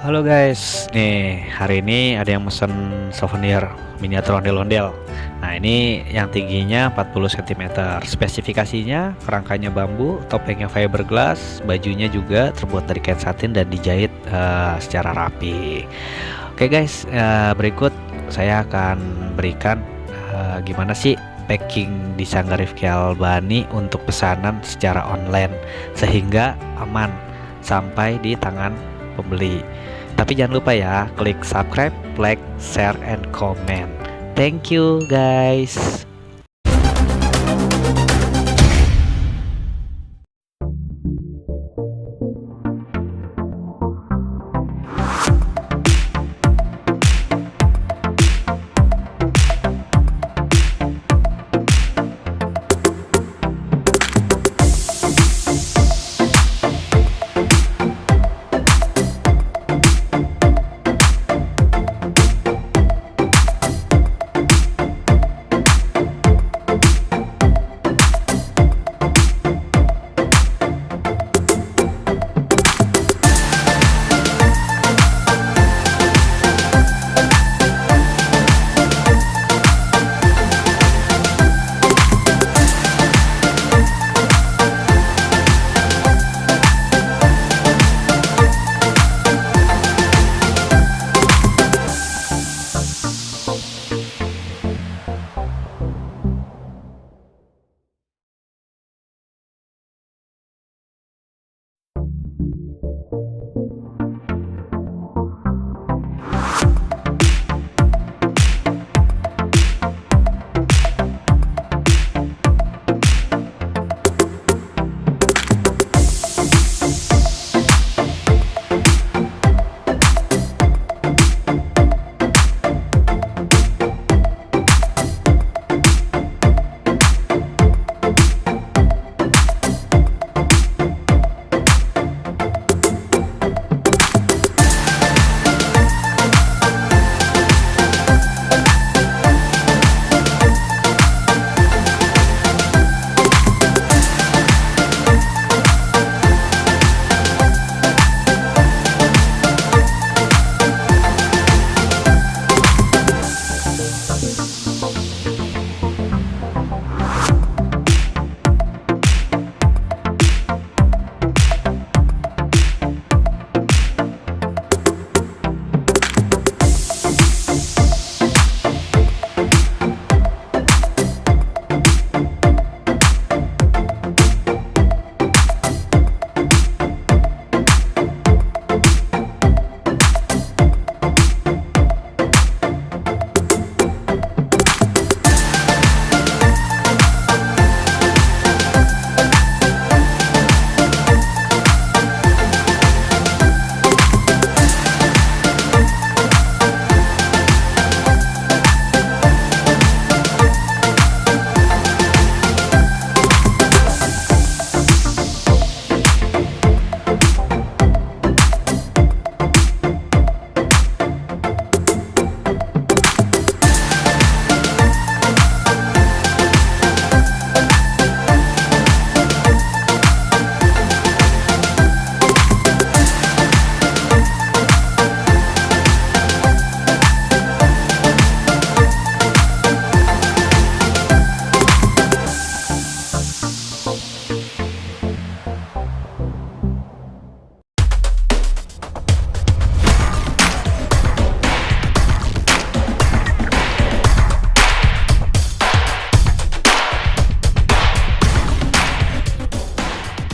Halo guys, nih hari ini ada yang mesen souvenir miniatur ondel-ondel. Nah ini yang tingginya 40 cm. Spesifikasinya kerangkanya bambu, topengnya fiberglass, bajunya juga terbuat dari kain satin dan dijahit secara rapi. Oke guys, berikut saya akan berikan gimana sih packing di Sanggar Rifki Albani untuk pesanan secara online sehingga aman sampai di tangan pembeli. Tapi jangan lupa ya, klik subscribe, like, share, and comment. Thank you guys.